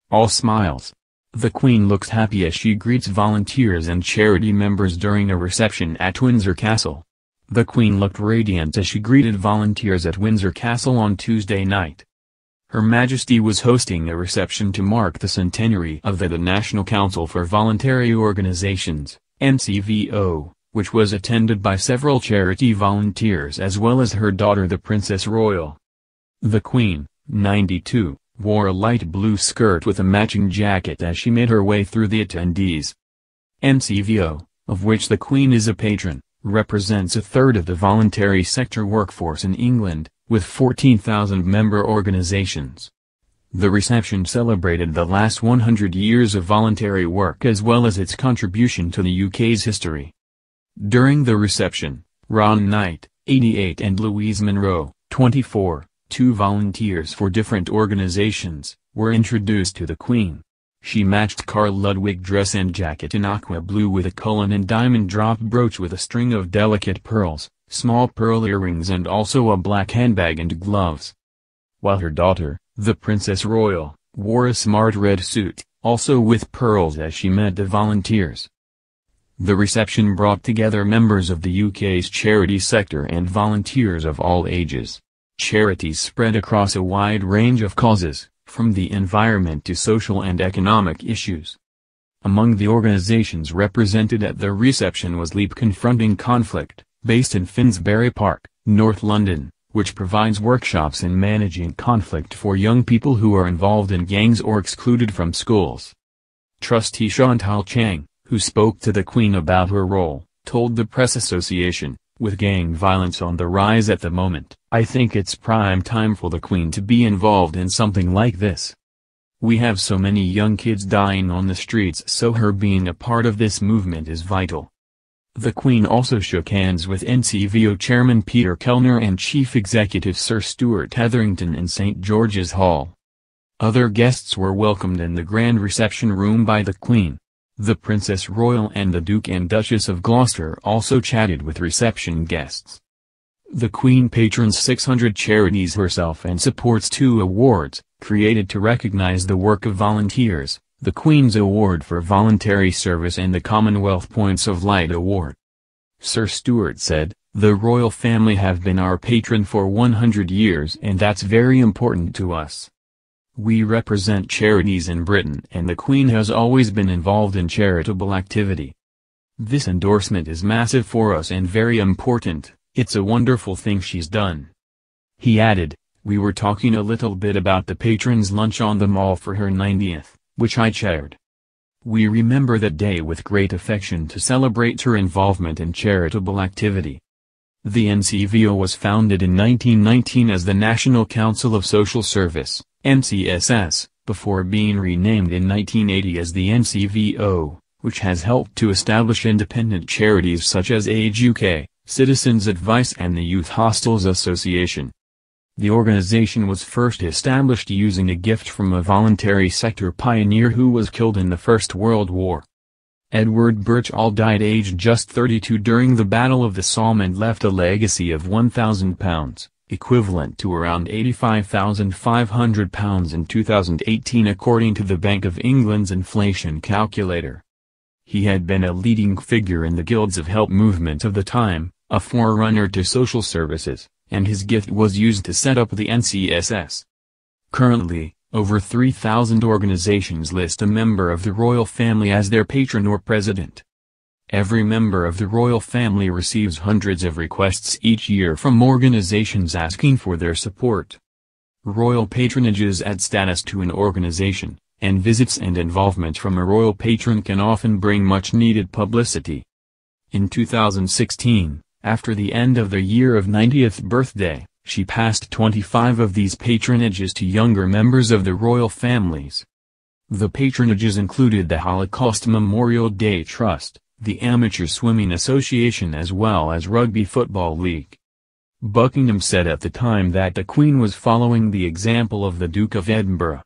all smiles. The Queen looks happy as she greets volunteers and charity members during a reception at Windsor Castle. The Queen looked radiant as she greeted volunteers at Windsor Castle on Tuesday night. Her Majesty was hosting a reception to mark the centenary of the National Council for Voluntary Organizations, NCVO, which was attended by several charity volunteers as well as her daughter the Princess Royal. The Queen, 92, wore a light blue skirt with a matching jacket as she made her way through the attendees. NCVO, of which the Queen is a patron, represents a third of the voluntary sector workforce in England, with 14,000 member organizations. The reception celebrated the last 100 years of voluntary work as well as its contribution to the UK's history. During the reception, Ron Knight, 88 and Louise Monroe, 24, two volunteers for different organizations, were introduced to the Queen. She matched Carl Ludwig dress and jacket in aqua blue with a Cullen and diamond drop brooch with a string of delicate pearls, small pearl earrings and also a black handbag and gloves. While her daughter, the Princess Royal, wore a smart red suit, also with pearls as she met the volunteers. The reception brought together members of the UK's charity sector and volunteers of all ages. Charities spread across a wide range of causes, from the environment to social and economic issues. Among the organizations represented at the reception was Leap Confronting Conflict, based in Finsbury Park, North London, which provides workshops in managing conflict for young people who are involved in gangs or excluded from schools. Trustee Chantal Chang, who spoke to the Queen about her role, told the Press Association, "With gang violence on the rise at the moment, I think it's prime time for the Queen to be involved in something like this. We have so many young kids dying on the streets, so her being a part of this movement is vital." The Queen also shook hands with NCVO Chairman Peter Kellner and Chief Executive Sir Stuart Hetherington in St George's Hall. Other guests were welcomed in the grand reception room by the Queen. The Princess Royal and the Duke and Duchess of Gloucester also chatted with reception guests. The Queen patrons 600 charities herself and supports 2 awards, created to recognize the work of volunteers, the Queen's Award for Voluntary Service and the Commonwealth Points of Light Award. Sir Stuart said, "The royal family have been our patron for 100 years and that's very important to us. We represent charities in Britain and the Queen has always been involved in charitable activity. This endorsement is massive for us and very important, it's a wonderful thing she's done." He added, "We were talking a little bit about the patrons' lunch on the Mall for her 90th, which I chaired. We remember that day with great affection to celebrate her involvement in charitable activity." The NCVO was founded in 1919 as the National Council of Social Service, NCSS, before being renamed in 1980 as the NCVO, which has helped to establish independent charities such as Age UK, Citizens Advice and the Youth Hostels Association. The organization was first established using a gift from a voluntary sector pioneer who was killed in the First World War. Edward Birchall died aged just 32 during the Battle of the Somme and left a legacy of £1,000, equivalent to around £85,500 in 2018 according to the Bank of England's inflation calculator. He had been a leading figure in the Guilds of Help movement of the time, a forerunner to social services, and his gift was used to set up the NCSS. Currently, over 3,000 organizations list a member of the royal family as their patron or president. Every member of the royal family receives hundreds of requests each year from organizations asking for their support. Royal patronages add status to an organization, and visits and involvement from a royal patron can often bring much-needed publicity. In 2016, after the end of the year of 90th birthday, she passed 25 of these patronages to younger members of the royal families. The patronages included the Holocaust Memorial Day Trust, the Amateur Swimming Association as well as Rugby Football League. Buckingham said at the time that the Queen was following the example of the Duke of Edinburgh.